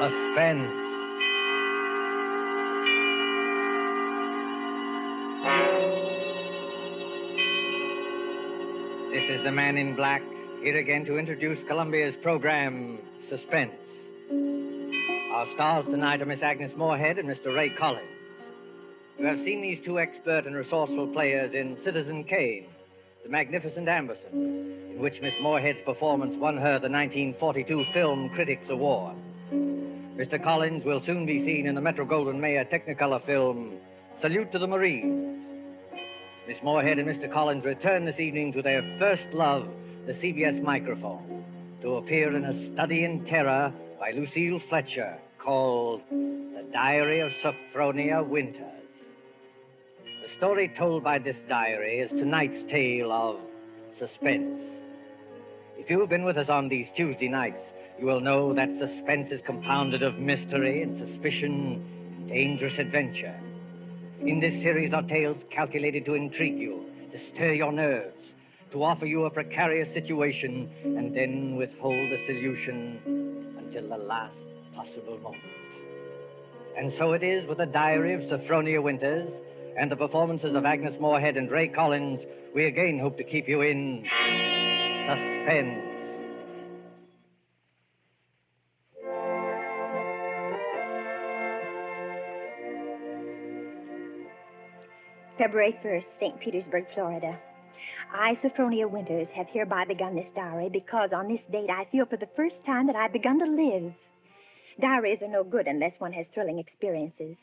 Suspense. This is the Man in Black, here again to introduce Columbia's program, Suspense. Our stars tonight are Miss Agnes Moorehead and Mr. Ray Collins. You have seen these two expert and resourceful players in Citizen Kane, The Magnificent Amberson, in which Miss Moorehead's performance won her the 1942 Film Critics Award. Mr. Collins will soon be seen in the Metro-Goldwyn-Mayer Technicolor film, Salute to the Marines. Miss Moorehead and Mr. Collins return this evening to their first love, the CBS microphone, to appear in A Study in Terror by Lucille Fletcher, called The Diary of Sophronia Winters. The story told by this diary is tonight's tale of suspense. If you've been with us on these Tuesday nights, you will know that suspense is compounded of mystery and suspicion and dangerous adventure. In this series are tales calculated to intrigue you, to stir your nerves, to offer you a precarious situation, and then withhold the solution until the last possible moment. And so it is with the Diary of Sophronia Winters and the performances of Agnes Moorehead and Ray Collins. We again hope to keep you in suspense. February 1st, St. Petersburg, Florida. I, Sophronia Winters, have hereby begun this diary because on this date I feel for the first time that I've begun to live. Diaries are no good unless one has thrilling experiences.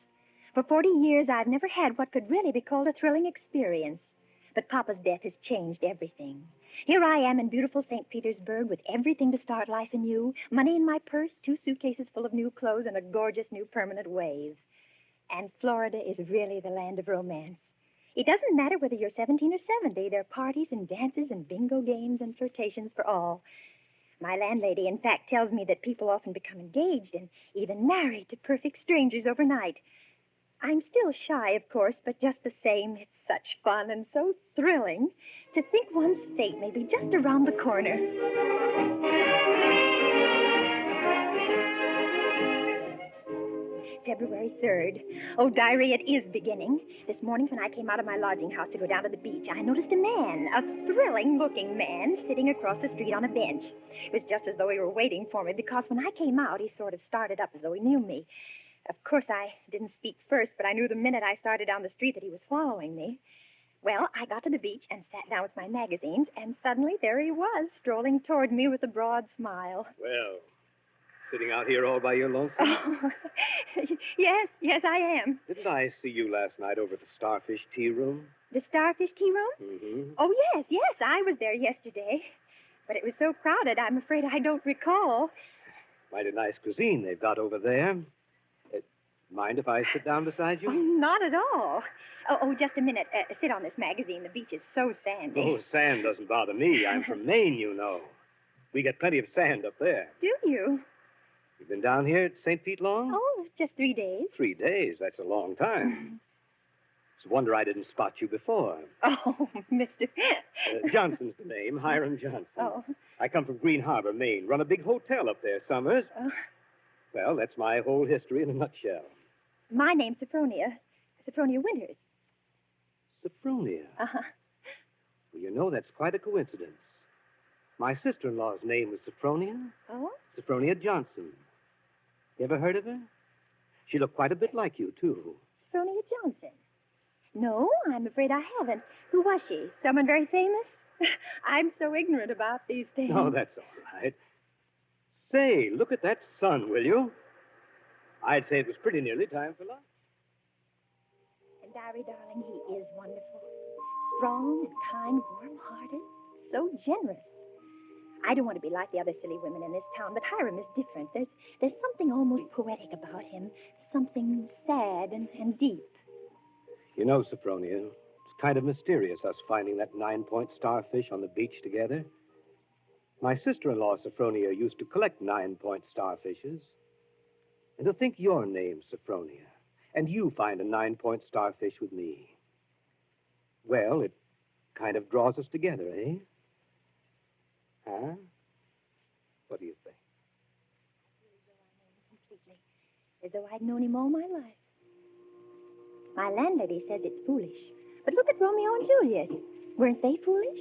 For 40 years, I've never had what could really be called a thrilling experience. But Papa's death has changed everything. Here I am in beautiful St. Petersburg with everything to start life anew, money in my purse, 2 suitcases full of new clothes, and a gorgeous new permanent wave. And Florida is really the land of romance. It doesn't matter whether you're 17 or 70. There are parties and dances and bingo games and flirtations for all. My landlady, in fact, tells me that people often become engaged and even married to perfect strangers overnight. I'm still shy, of course, but just the same, it's such fun and so thrilling to think one's fate may be just around the corner. February 3rd. Oh, diary, it is beginning. This morning when I came out of my lodging house to go down to the beach, I noticed a man, a thrilling-looking man, sitting across the street on a bench. It was just as though he were waiting for me, because when I came out, he sort of started up as though he knew me. Of course, I didn't speak first, but I knew the minute I started down the street that he was following me. Well, I got to the beach and sat down with my magazines, and suddenly there he was, strolling toward me with a broad smile. Well, sitting out here all by your lonesome? Oh, yes, I am. Didn't I see you last night over at the Starfish Tea Room? The Starfish Tea Room? Mm-hmm. Oh, yes, I was there yesterday. But it was so crowded, I'm afraid I don't recall. Mighty nice cuisine they've got over there. Mind if I sit down beside you? Oh, not at all. Oh, just a minute. Sit on this magazine. The beach is so sandy. Oh, sand doesn't bother me. I'm from Maine, you know. We get plenty of sand up there. Do you? You've been down here at St. Pete long? Oh, just 3 days. 3 days? That's a long time. It's a wonder I didn't spot you before. Oh, Mr. Johnson's the name, Hiram Johnson. Oh. I come from Green Harbor, Maine. Run a big hotel up there summers. Well, that's my whole history in a nutshell. My name's Sophronia Winters. Sophronia? Uh-huh. Well, you know, that's quite a coincidence. My sister-in-law's name was Sophronia. Oh? Sophronia Johnson. You ever heard of her? She looked quite a bit like you, too. Sophronia Johnson? No, I'm afraid I haven't. Who was she? Someone very famous? I'm so ignorant about these things. Oh, that's all right. Say, look at that sun, will you? I'd say it was pretty nearly time for lunch. And Diary, darling, he is wonderful. Strong and kind, warm-hearted, so generous. I don't want to be like the other silly women in this town, but Hiram is different. There's something almost poetic about him, something sad and deep. You know, Sophronia, it's kind of mysterious, us finding that 9-point starfish on the beach together. My sister-in-law, Sophronia, used to collect 9-point starfishes. And to think your name's Sophronia, and you find a 9-point starfish with me. Well, it kind of draws us together, eh? Huh? What do you think? Completely. as though I'd known him all my life. My landlady says it's foolish. But look at Romeo and Juliet. Weren't they foolish?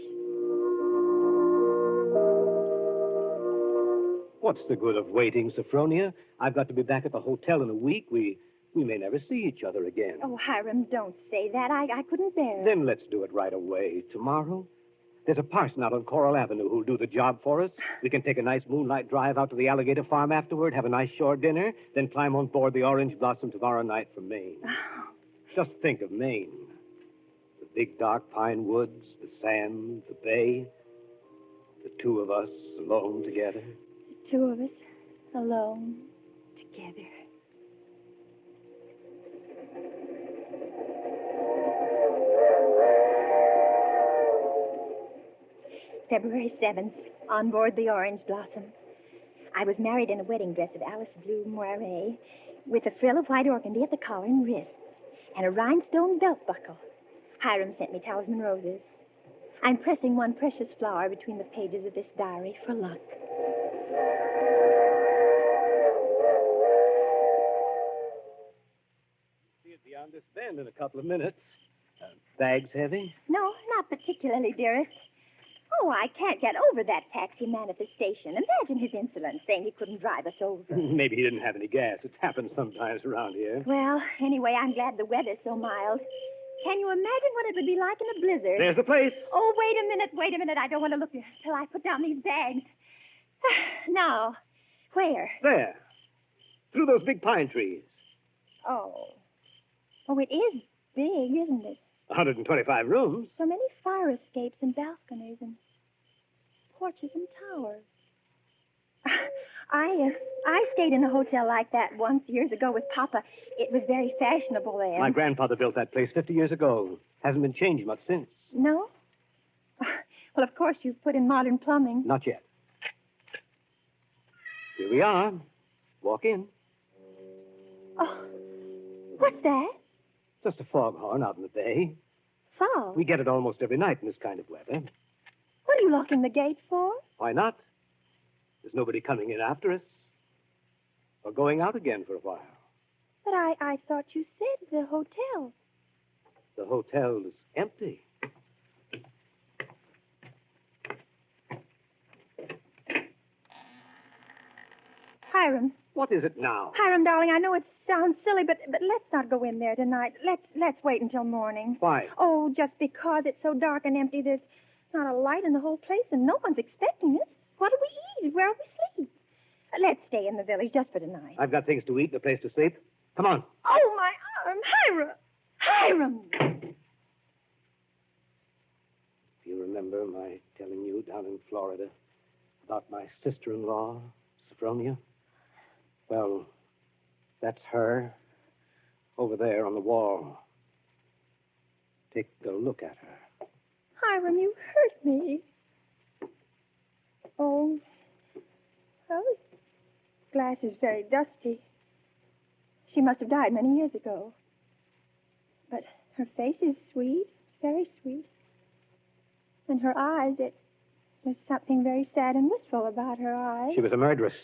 What's the good of waiting, Sophronia? I've got to be back at the hotel in a week. We may never see each other again. Oh, Hiram, don't say that. I couldn't bear it. Then let's do it right away. Tomorrow? There's a parson out on Coral Avenue who'll do the job for us. We can take a nice moonlight drive out to the alligator farm afterward, have a nice shore dinner, then climb on board the Orange Blossom tomorrow night from Maine. Just think of Maine. The big dark pine woods, the sand, the bay. The two of us alone together. The two of us alone together. February 7th, on board the Orange Blossom. I was married in a wedding dress of Alice blue moiré, with a frill of white organdy at the collar and wrists, and a rhinestone belt buckle. Hiram sent me talisman roses. I'm pressing one precious flower between the pages of this diary for luck. See it beyond this bend in a couple of minutes. Bags heavy? No, not particularly, dearest. Oh, I can't get over that taxi man at the station. Imagine his insolence, saying he couldn't drive us over. Maybe he didn't have any gas. It happens sometimes around here. Well, anyway, I'm glad the weather's so mild. Can you imagine what it would be like in a blizzard? There's the place. Oh, wait a minute. I don't want to look till I put down these bags. Now, where? There. Through those big pine trees. Oh, it is big, isn't it? 125 rooms. So many fire escapes and balconies and porches and towers. I stayed in a hotel like that once years ago with Papa. It was very fashionable then. My grandfather built that place 50 years ago. Hasn't been changed much since. No? Well, of course, you've put in modern plumbing. Not yet. Here we are. Walk in. Oh, what's that? Just a foghorn out in the bay. Fog? We get it almost every night in this kind of weather. What are you locking the gate for? Why not? There's nobody coming in after us. Or going out again for a while. But I thought you said the hotel. The hotel is empty. Hiram. What is it now? Hiram, darling, I know it sounds silly, but let's not go in there tonight. Let's wait until morning. Why? Oh, just because it's so dark and empty. There's not a light in the whole place, and no one's expecting us. What do we eat? Where will we sleep? Let's stay in the village just for tonight. I've got things to eat and a place to sleep. Come on. Oh, my arm. Hiram! Hiram! Do you remember my telling you down in Florida about my sister-in-law, Sophronia? Well, that's her over there on the wall. Take a look at her. Hiram, you hurt me. Oh, well, this glass is very dusty. She must have died many years ago. But her face is sweet, very sweet. And her eyes, there's something very sad and wistful about her eyes. She was a murderess.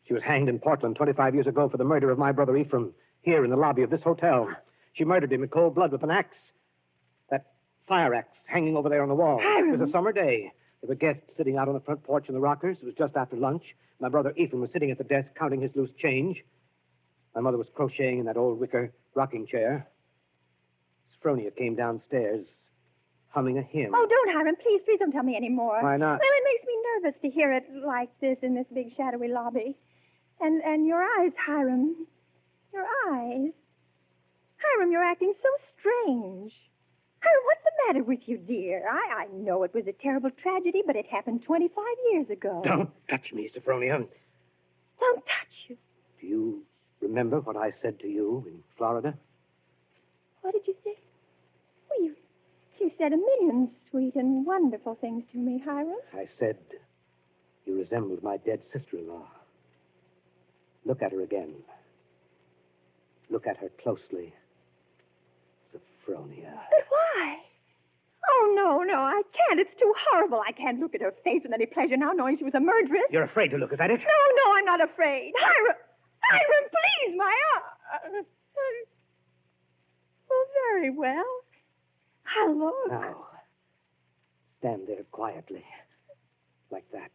She was hanged in Portland 25 years ago for the murder of my brother Ephraim, here in the lobby of this hotel. She murdered him in cold blood with an axe. That fire axe hanging over there on the wall. Hiram. It was a summer day. There were guests sitting out on the front porch in the rockers. It was just after lunch. My brother Ephraim was sitting at the desk counting his loose change. My mother was crocheting in that old wicker rocking chair. Sophronia came downstairs, humming a hymn. Oh, don't, Hiram. Please don't tell me any more. Why not? Well, it makes me nervous to hear it like this in this big shadowy lobby. And your eyes, Hiram. Your eyes. Hiram, you're acting so strange. Hiram, what's the matter with you, dear? I know it was a terrible tragedy, but it happened 25 years ago. Don't touch me, Sophronia. Don't touch you. Do you remember what I said to you in Florida? What did you say? Well, you said a million sweet and wonderful things to me, Hiram. I said you resembled my dead sister-in-law. Look at her again. Look at her closely. Sophronia. But why? Oh, no, I can't. It's too horrible. I can't look at her face with any pleasure now, knowing she was a murderess. You're afraid to look at it? No, I'm not afraid. Hiram, please, my look. Now, stand there quietly, like that.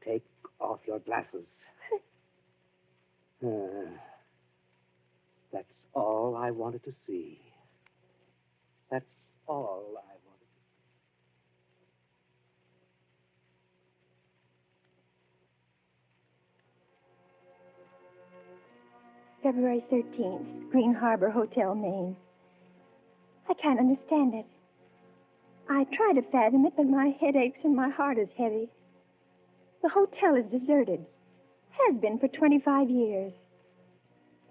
Take off your glasses. That's all I wanted to see. That's all I wanted. February 13th, Green Harbor Hotel, Maine. I can't understand it. I try to fathom it, but my head aches and my heart is heavy. The hotel is deserted. Has been for 25 years.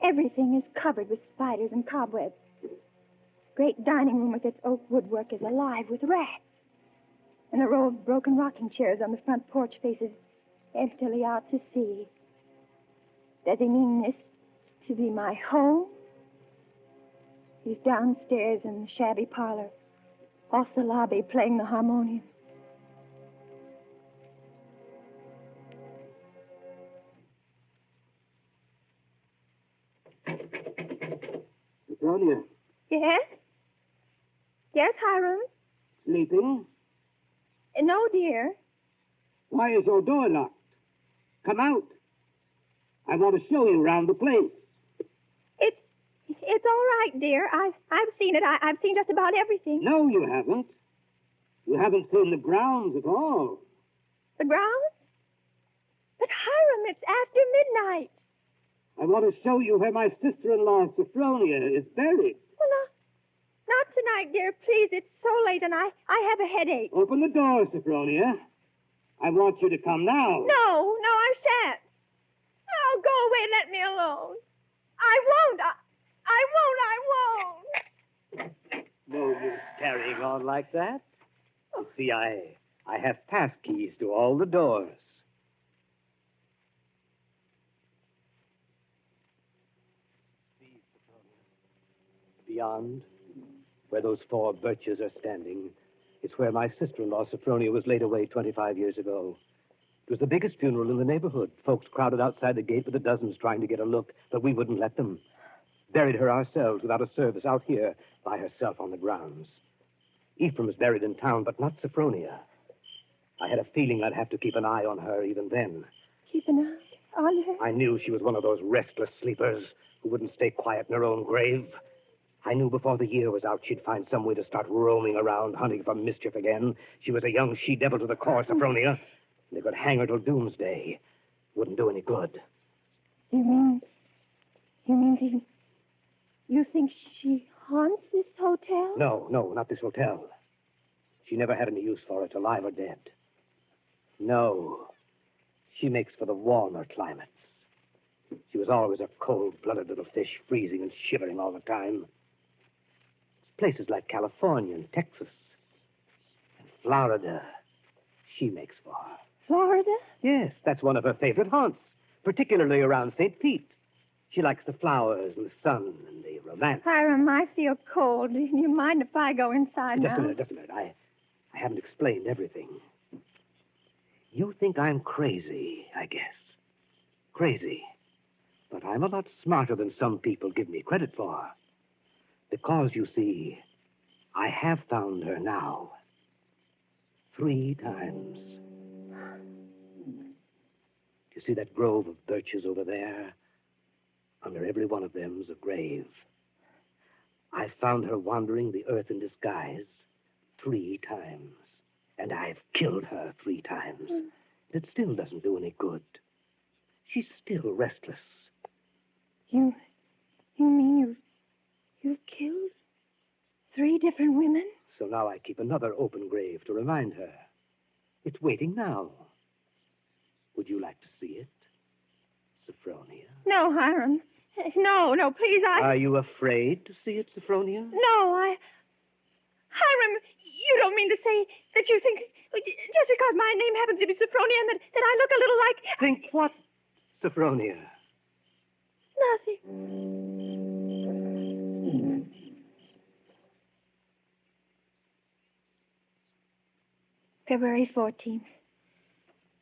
Everything is covered with spiders and cobwebs. Great dining room with its oak woodwork is alive with rats. And a row of broken rocking chairs on the front porch faces emptily out to sea. Does he mean this to be my home? He's downstairs in the shabby parlor, off the lobby, playing the harmonium. Sophronia, Yes? Yes, Hiram? sleeping? No, dear. Why is your door locked? Come out. I want to show you around the place. It's all right, dear. I've seen it. I've seen just about everything. No, you haven't. You haven't seen the grounds at all. The grounds? But, Hiram, it's after midnight. I want to show you where my sister-in-law, Sophronia, is buried. Well, not tonight, dear. Please, it's so late, and I have a headache. Open the door, Sophronia. I want you to come now. No, I shan't. Oh, go away and let me alone. I won't. I won't. No use carrying on like that. You see, I have pass keys to all the doors. Beyond, where those 4 birches are standing, is where my sister-in-law, Sophronia, was laid away 25 years ago. It was the biggest funeral in the neighborhood. Folks crowded outside the gate with the dozens trying to get a look, but we wouldn't let them. Buried her ourselves without a service out here by herself on the grounds. Ephraim is buried in town, but not Sophronia. I had a feeling I'd have to keep an eye on her even then. Keep an eye on her? I knew she was one of those restless sleepers who wouldn't stay quiet in her own grave. I knew before the year was out she'd find some way to start roaming around, hunting for mischief again. She was a young she-devil to the core, Sophronia. They could hang her till doomsday. Wouldn't do any good. You mean you think she haunts this hotel? No, not this hotel. She never had any use for it, alive or dead. No. She makes for the warmer climates. She was always a cold-blooded little fish, freezing and shivering all the time. Places like California and Texas and Florida, she makes for. Florida? Yes, that's one of her favorite haunts, particularly around St. Pete. She likes the flowers and the sun and the romance. Hiram, I feel cold. Do you mind if I go inside now? Just a minute. I haven't explained everything. You think I'm crazy, I guess. Crazy. But I'm a lot smarter than some people give me credit for. Because, you see, I have found her now. 3 times. You see that grove of birches over there? Under every one of them's a grave. I found her wandering the earth in disguise 3 times. And I've killed her 3 times. It still doesn't do any good. She's still restless. You mean you've killed 3 different women? So now I keep another open grave to remind her. It's waiting now. Would you like to see it, Sophronia? No, Hiram. No, please, Are you afraid to see it, Sophronia? No, Hiram, you don't mean to say that you think, just because my name happens to be Sophronia and that I look a little like... Think what, Sophronia? Nothing. February 14th.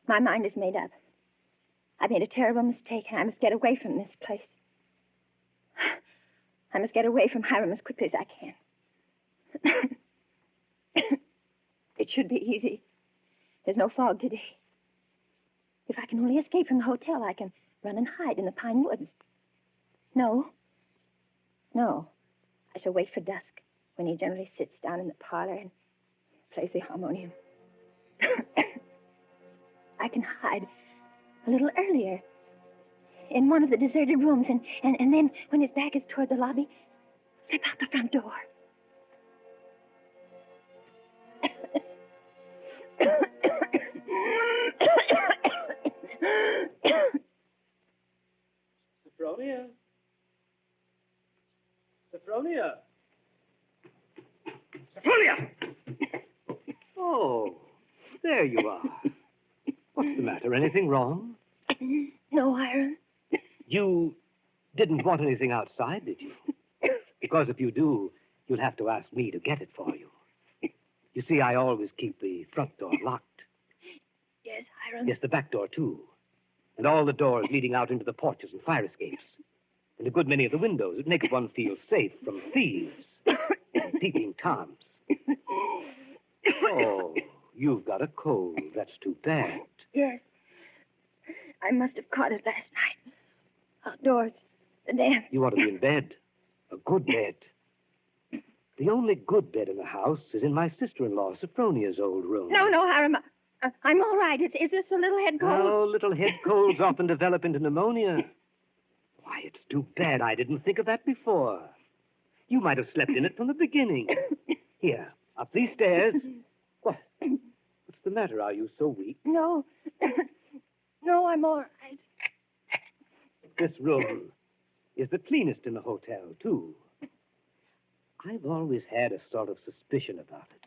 My mind is made up. I made a terrible mistake, and I must get away from this place. I must get away from Hiram as quickly as I can. It should be easy. There's no fog today. If I can only escape from the hotel, I can run and hide in the pine woods. No. I shall wait for dusk, when he generally sits down in the parlor and plays the harmonium. I can hide a little earlier in one of the deserted rooms, and then, when his back is toward the lobby, slip out the front door. Sophronia? Sophronia? Sophronia! Oh, there you are. What's the matter? Anything wrong? No, Hiram. You didn't want anything outside, did you? Because if you do, you'll have to ask me to get it for you. You see, I always keep the front door locked. Yes, Hiram. Yes, the back door, too. And all the doors leading out into the porches and fire escapes. And a good many of the windows that make one feel safe from thieves and peeping toms. Oh, you've got a cold. That's too bad. Yes. I must have caught it last night. Outdoors. The damp. You ought to be in bed. A good bed. The only good bed in the house is in my sister-in-law, Sophronia's old room. No, Hiram. I'm all right. Is this a little head cold? Oh, little head colds often develop into pneumonia. Why, it's too bad I didn't think of that before. You might have slept in it from the beginning. Here, up these stairs. What? What's the matter? Are you so weak? No. No, I'm all right. This room is the cleanest in the hotel, too. I've always had a sort of suspicion about it.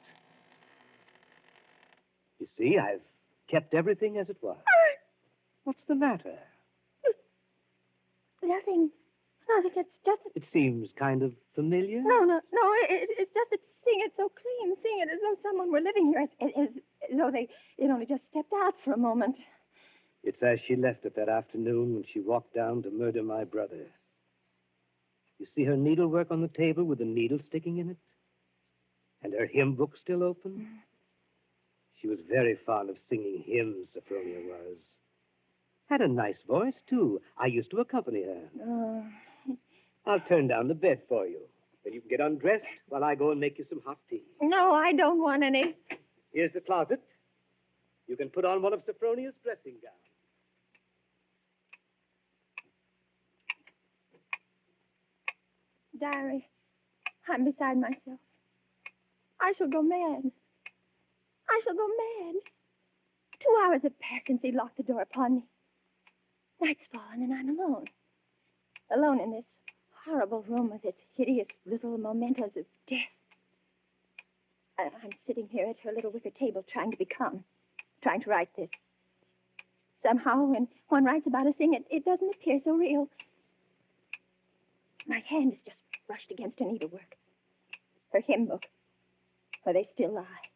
You see, I've kept everything as it was. What's the matter? Nothing. It's just... It seems kind of familiar. No. It's just that seeing it so clean, seeing it as though someone were living here, as though they'd only just stepped out for a moment. It's as she left it that afternoon when she walked down to murder my brother. You see her needlework on the table with the needle sticking in it? And her hymn book still open? She was very fond of singing hymns, Sophronia was. Had a nice voice, too. I used to accompany her. I'll turn down the bed for you. Then you can get undressed while I go and make you some hot tea. No, I don't want any. Here's the closet. You can put on one of Sophronia's dressing gowns. Diary, I'm beside myself. I shall go mad. 2 hours of vacancy locked the door upon me. Night's fallen and I'm alone. Alone in this horrible room with its hideous little mementos of death. I'm sitting here at her little wicker table trying to be calm, trying to write this. Somehow, when one writes about a thing, it doesn't appear so real. My hand is just brushed against her needlework. Her hymn book, where they still lie,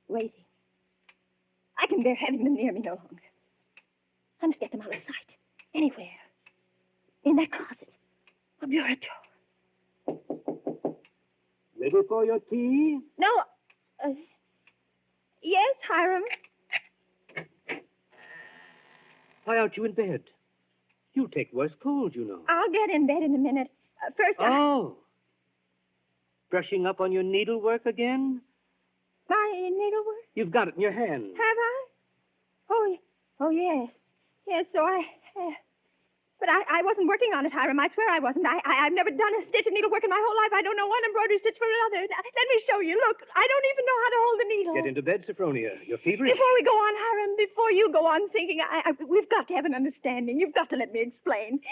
waiting. I can bear having them near me no longer. I must get them out of sight. Anywhere. In that closet. A bureau drawer. Ready for your tea? No. Yes, Hiram. Why aren't you in bed? You'll take worse cold, you know. I'll get in bed in a minute. First, Oh. Brushing up on your needlework again? My needlework? You've got it in your hand. Have I? Oh, yes. Yes, so I have. But I wasn't working on it, Hiram. I swear I wasn't. I've never done a stitch of needlework in my whole life. I don't know one embroidery stitch from another. Let me show you. Look, I don't even know how to hold a needle. Get into bed, Sophronia. You're feverish. Before we go on, Hiram, before you go on thinking, we've got to have an understanding. You've got to let me explain.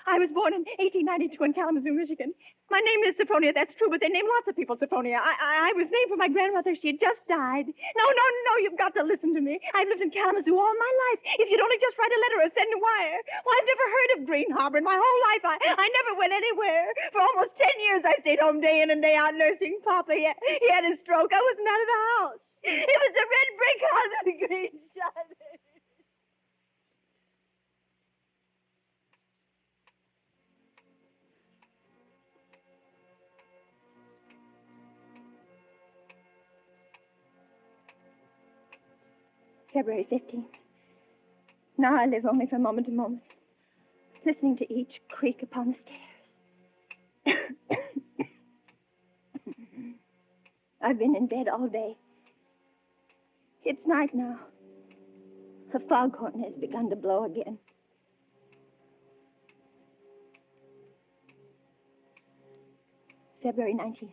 I was born in 1892 in Kalamazoo, Michigan. My name is Sophronia, that's true, but they name lots of people Sophronia. I was named for my grandmother. She had just died. No, you've got to listen to me. I've lived in Kalamazoo all my life. If you'd only just write a letter or send a wire. Well, I've never heard of Green Harbor in my whole life. I never went anywhere. For almost 10 years, I stayed home day in and day out nursing Papa. He had a stroke. I wasn't out of the house. It was the red brick house with the green shutters. February 15th. Now I live only from moment to moment, listening to each creak upon the stairs. I've been in bed all day. It's night now. The foghorn has begun to blow again. February 19th.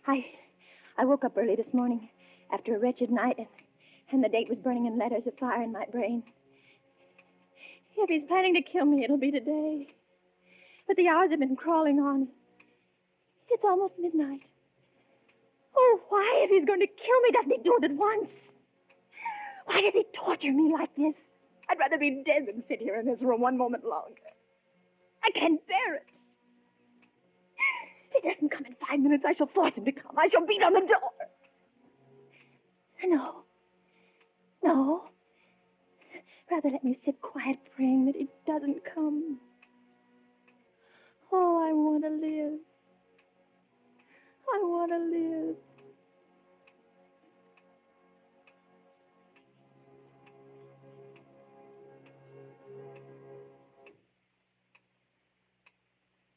I woke up early this morning after a wretched night, and the date was burning in letters of fire in my brain. If he's planning to kill me, it'll be today. But the hours have been crawling on. It's almost midnight. Oh, why, if he's going to kill me, doesn't he do it at once? Why does he torture me like this? I'd rather be dead than sit here in this room one moment longer. I can't bear it. If he doesn't come in 5 minutes, I shall force him to come. I shall beat on the door. No. Rather let me sit quiet praying that he doesn't come. Oh, I want to live. I want to live.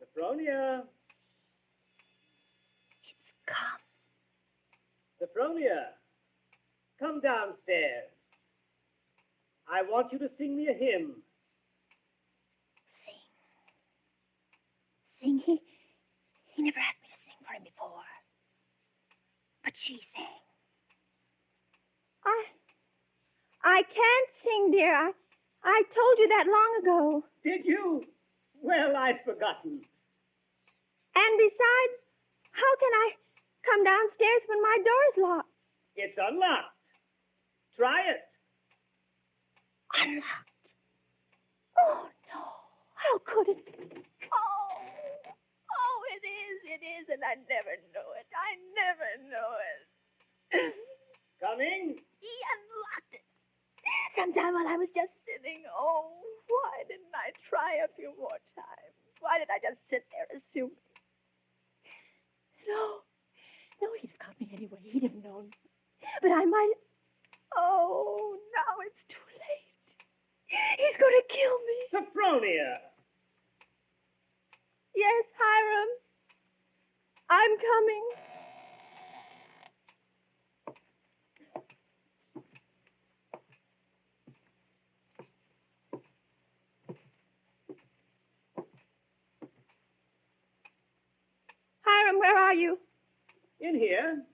Sophronia! It's come. Sophronia! Come downstairs. I want you to sing me a hymn. Sing? He never asked me to sing for him before. But she sang. I can't sing, dear. I told you that long ago. Did you? Well, I'd forgotten. And besides, how can I come downstairs when my door's locked? It's unlocked. Try it. Unlocked? Oh, no. How could it be? Oh, it is, and I never know it. I never know it. Coming? He unlocked it. Sometime while I was just sitting. Oh, why didn't I try a few more times? Why did I just sit there assuming? No, he'd have caught me anyway. He'd have known. But I might... Oh, now it's too late. He's going to kill me. Sophronia! Yes, Hiram. I'm coming. Hiram, where are you? In here.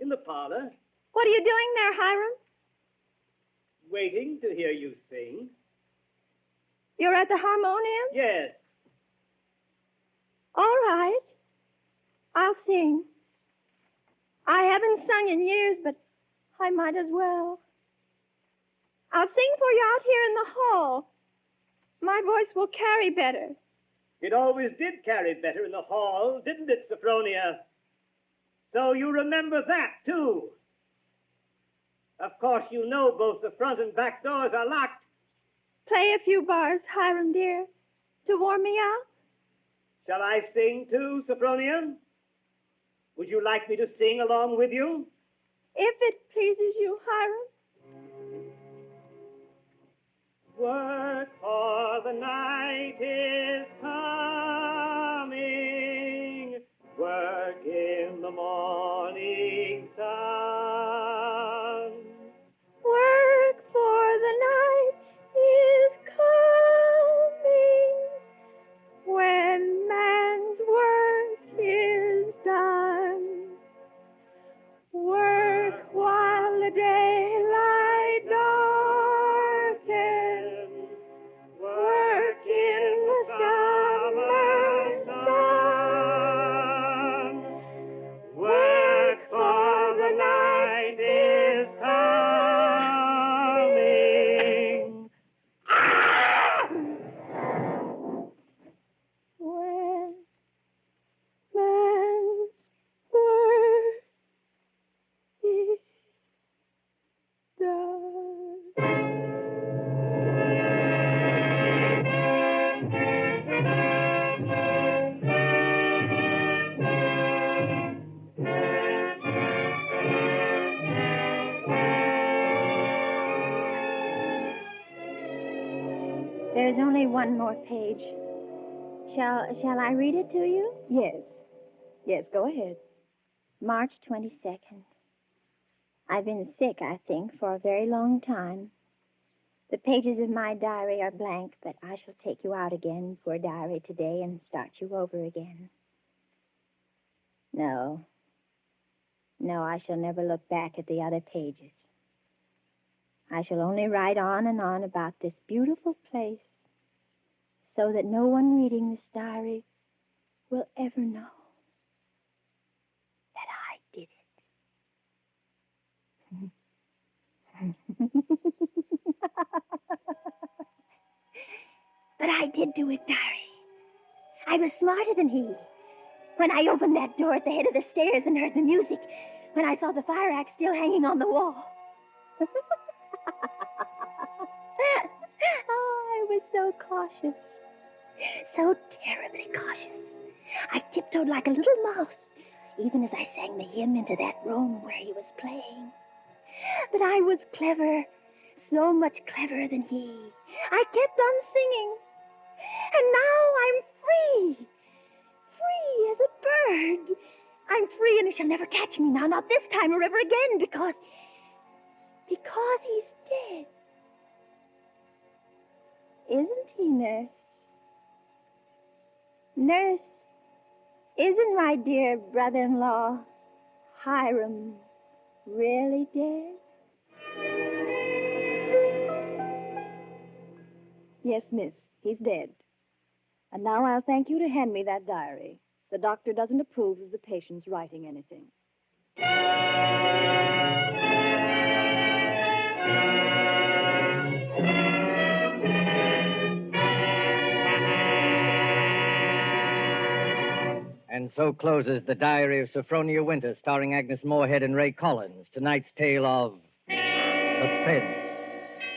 In the parlor. What are you doing there, Hiram? Waiting to hear you sing. You're at the harmonium? Yes. All right. I'll sing. I haven't sung in years, but I might as well. I'll sing for you out here in the hall. My voice will carry better. It always did carry better in the hall, didn't it, Sophronia? So you remember that, too. Of course, you know both the front and back doors are locked. Play a few bars, Hiram, dear, to warm me up. Shall I sing, too, Sophronia? Would you like me to sing along with you? If it pleases you, Hiram. Work for the night is coming. Work in the morning sun. Work for the night is coming when man's work is done. Work while the daylight darkens. Work in the sun only one more page. Shall I read it to you? Yes. Yes, go ahead. March 22nd. I've been sick, I think, for a very long time. The pages of my diary are blank, but I shall take you out again, poor diary, today and start you over again. No, I shall never look back at the other pages. I shall only write on and on about this beautiful place so that no one reading this diary will ever know that I did it. But I did do it, diary. I was smarter than he. When I opened that door at the head of the stairs and heard the music, when I saw the fire axe still hanging on the wall. Oh, I was so cautious. So terribly cautious. I tiptoed like a little mouse, even as I sang the hymn into that room where he was playing. But I was clever, so much cleverer than he. I kept on singing. And now I'm free. Free as a bird. I'm free and he shall never catch me now, not this time or ever again, because he's dead. Isn't he, Nurse? Nurse, isn't my dear brother-in-law, Hiram, really dead? Yes, miss, he's dead. And now I'll thank you to hand me that diary. The doctor doesn't approve of the patient's writing anything. And so closes the Diary of Sophronia Winters, starring Agnes Moorehead and Ray Collins. Tonight's tale of Suspense.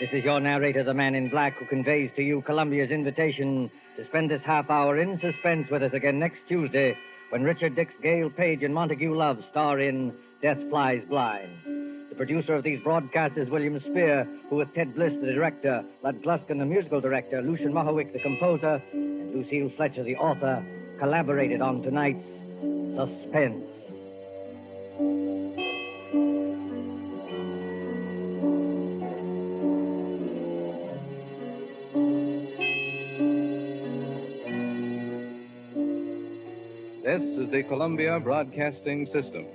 This is your narrator, the man in black, who conveys to you Columbia's invitation to spend this half hour in suspense with us again next Tuesday, when Richard Dix, Gail Page, and Montague Love star in Death Flies Blind. The producer of these broadcasts is William Spear, who, with Ted Bliss, the director, Lud Gluskin, the musical director, Lucian Mohowick, the composer, and Lucille Fletcher, the author, collaborated on tonight's Suspense. This is the Columbia Broadcasting System.